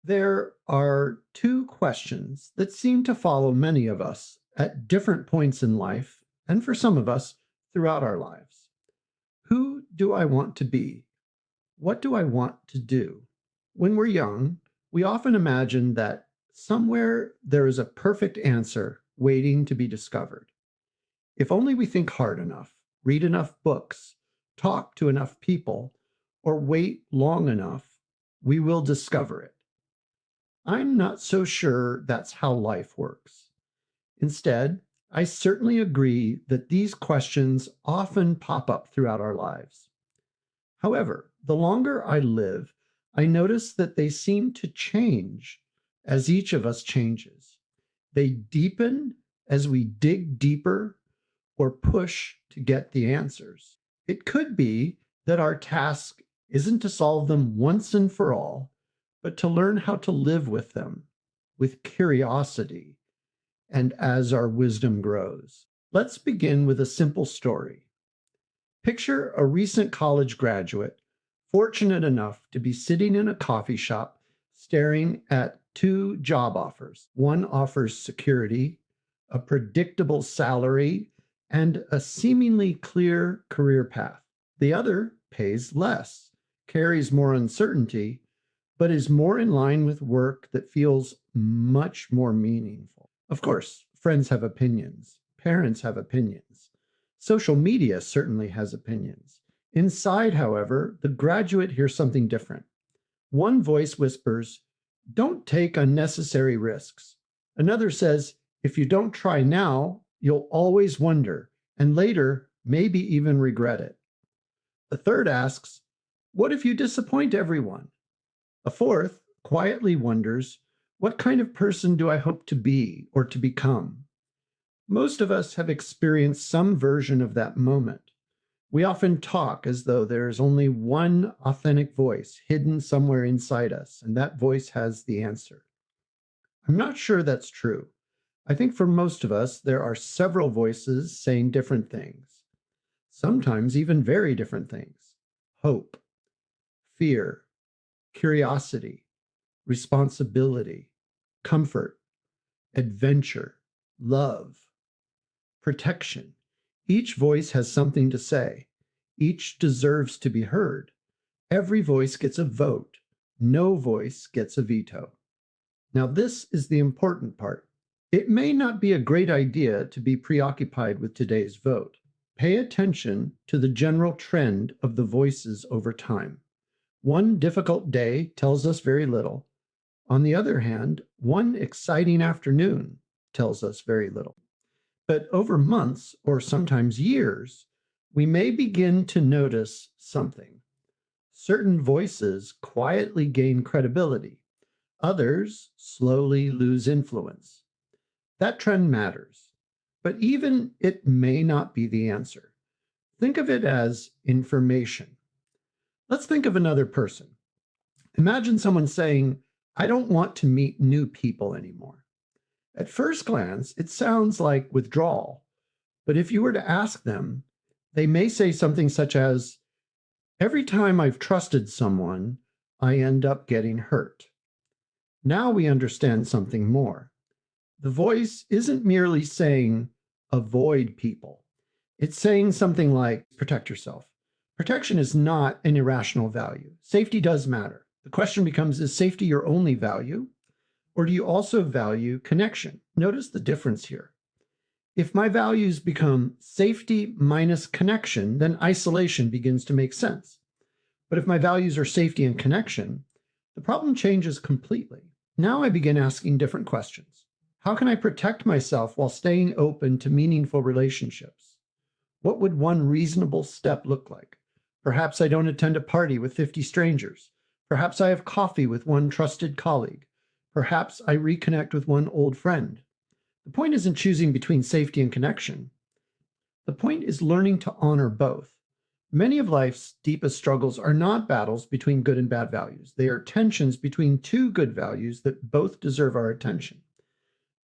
There are two questions that seem to follow many of us at different points in life, and for some of us throughout our lives. Who do I want to be? What do I want to do? When we're young, we often imagine that somewhere there is a perfect answer waiting to be discovered. If only we think hard enough, read enough books, talk to enough people, or wait long enough, we will discover it. I'm not so sure that's how life works. Instead, I certainly agree that these questions often pop up throughout our lives. However, the longer I live, I notice that they seem to change as each of us changes. They deepen as we dig deeper or push to get the answers. It could be that our task isn't to solve them once and for all, but to learn how to live with them with curiosity and as our wisdom grows. Let's begin with a simple story. Picture a recent college graduate, fortunate enough to be sitting in a coffee shop staring at two job offers. One offers security, a predictable salary, and a seemingly clear career path. The other pays less, carries more uncertainty, but is more in line with work that feels much more meaningful. Of course, friends have opinions, parents have opinions. Social media certainly has opinions. Inside, however, the graduate hears something different. One voice whispers, "Don't take unnecessary risks." Another says, "If you don't try now, you'll always wonder, and later, maybe even regret it." A third asks, "What if you disappoint everyone?" A fourth quietly wonders, "What kind of person do I hope to be or to become?" Most of us have experienced some version of that moment. We often talk as though there is only one authentic voice hidden somewhere inside us, and that voice has the answer. I'm not sure that's true. I think for most of us, there are several voices saying different things, sometimes even very different things. Hope, fear, curiosity, responsibility, comfort, adventure, love, protection. Each voice has something to say. Each deserves to be heard. Every voice gets a vote. No voice gets a veto. Now, this is the important part. It may not be a great idea to be preoccupied with today's vote. Pay attention to the general trend of the voices over time. One difficult day tells us very little. On the other hand, one exciting afternoon tells us very little. But over months or sometimes years, we may begin to notice something. Certain voices quietly gain credibility, others slowly lose influence. That trend matters, but even it may not be the answer. Think of it as information. Let's think of another person. Imagine someone saying, "I don't want to meet new people anymore." At first glance, it sounds like withdrawal, but if you were to ask them, they may say something such as, "Every time I've trusted someone, I end up getting hurt." Now we understand something more. The voice isn't merely saying, "Avoid people." It's saying something like, "Protect yourself." Protection is not an irrational value. Safety does matter. The question becomes, is safety your only value? Or do you also value connection? Notice the difference here. If my values become safety minus connection, then isolation begins to make sense. But if my values are safety and connection, the problem changes completely. Now I begin asking different questions. How can I protect myself while staying open to meaningful relationships? What would one reasonable step look like? Perhaps I don't attend a party with 50 strangers. Perhaps I have coffee with one trusted colleague. Perhaps I reconnect with one old friend. The point isn't choosing between safety and connection. The point is learning to honor both. Many of life's deepest struggles are not battles between good and bad values. They are tensions between two good values that both deserve our attention.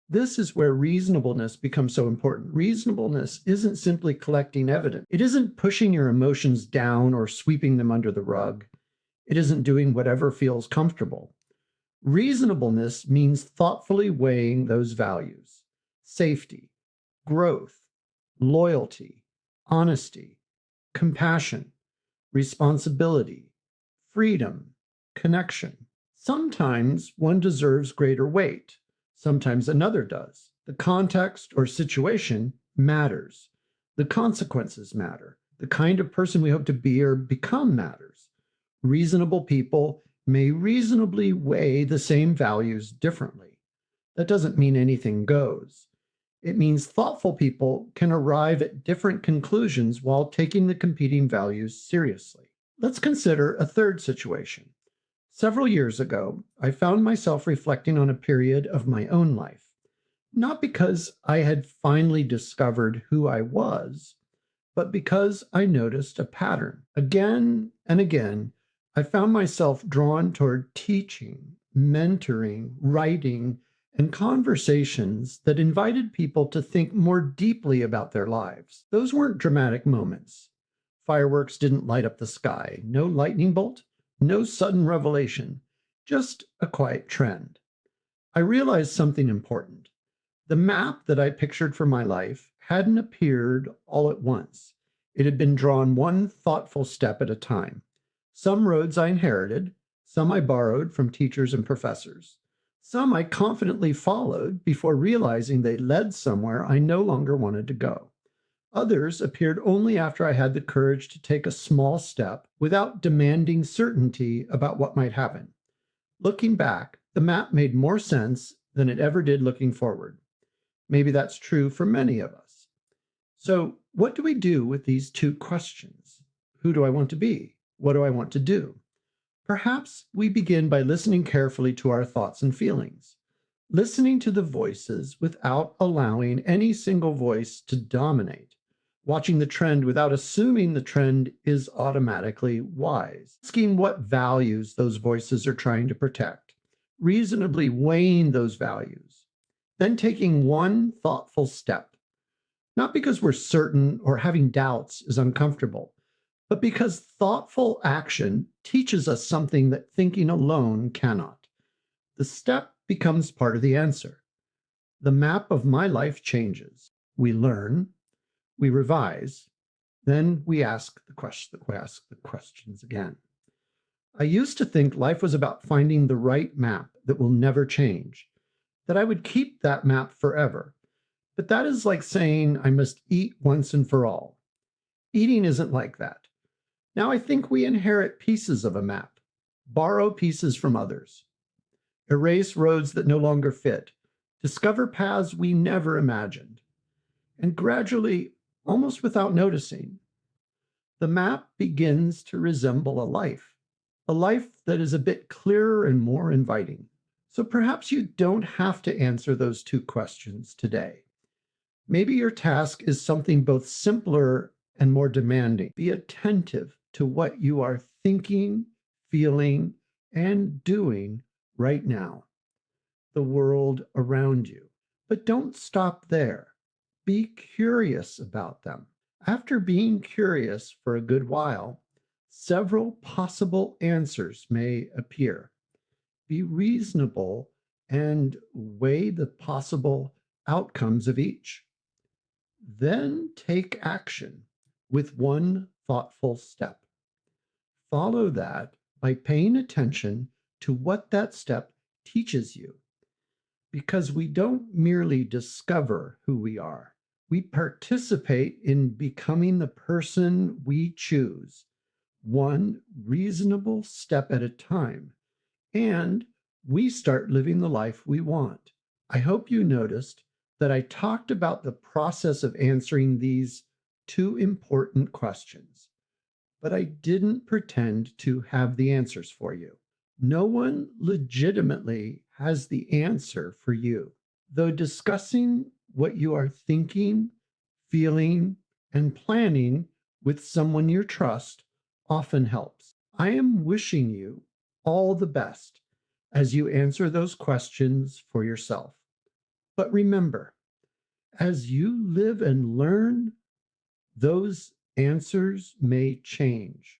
This is where reasonableness becomes so important. Reasonableness isn't simply collecting evidence. It isn't pushing your emotions down or sweeping them under the rug. It isn't doing whatever feels comfortable. Reasonableness means thoughtfully weighing those values: safety, growth, loyalty, honesty, compassion, responsibility, freedom, connection. Sometimes one deserves greater weight, sometimes another does. The context or situation matters. The consequences matter. The kind of person we hope to be or become matters. Reasonable people may reasonably weigh the same values differently. That doesn't mean anything goes. It means thoughtful people can arrive at different conclusions while taking the competing values seriously. Let's consider a third situation. Several years ago, I found myself reflecting on a period of my own life, not because I had finally discovered who I was, but because I noticed a pattern. Again and again, I found myself drawn toward teaching, mentoring, writing, and conversations that invited people to think more deeply about their lives. Those weren't dramatic moments. Fireworks didn't light up the sky, no lightning bolt, no sudden revelation, just a quiet trend. I realized something important. The map that I pictured for my life hadn't appeared all at once. It had been drawn one thoughtful step at a time. Some roads I inherited, some I borrowed from teachers and professors. Some I confidently followed before realizing they led somewhere I no longer wanted to go. Others appeared only after I had the courage to take a small step without demanding certainty about what might happen. Looking back, the map made more sense than it ever did looking forward. Maybe that's true for many of us. So, what do we do with these two questions? Who do I want to be? What do I want to do? Perhaps we begin by listening carefully to our thoughts and feelings, listening to the voices without allowing any single voice to dominate, watching the trend without assuming the trend is automatically wise, asking what values those voices are trying to protect, reasonably weighing those values, then taking one thoughtful step, not because we're certain or having doubts is uncomfortable, but because thoughtful action teaches us something that thinking alone cannot. The step becomes part of the answer. The map of my life changes. We learn, we revise, then we ask the questions again. I used to think life was about finding the right map that will never change, that I would keep that map forever. But that is like saying I must eat once and for all. Eating isn't like that. Now I think we inherit pieces of a map, borrow pieces from others, erase roads that no longer fit, discover paths we never imagined, and gradually, almost without noticing, the map begins to resemble a life that is a bit clearer and more inviting. So perhaps you don't have to answer those two questions today. Maybe your task is something both simpler and more demanding. Be attentive to what you are thinking, feeling, and doing right now, the world around you. But don't stop there. Be curious about them. After being curious for a good while, several possible answers may appear. Be reasonable and weigh the possible outcomes of each. Then take action with one thoughtful step. Follow that by paying attention to what that step teaches you. Because we don't merely discover who we are, we participate in becoming the person we choose, one reasonable step at a time, and we start living the life we want. I hope you noticed that I talked about the process of answering these two important questions, but I didn't pretend to have the answers for you. No one legitimately has the answer for you, though discussing what you are thinking, feeling, and planning with someone you trust often helps. I am wishing you all the best as you answer those questions for yourself. But remember, as you live and learn, those answers may change.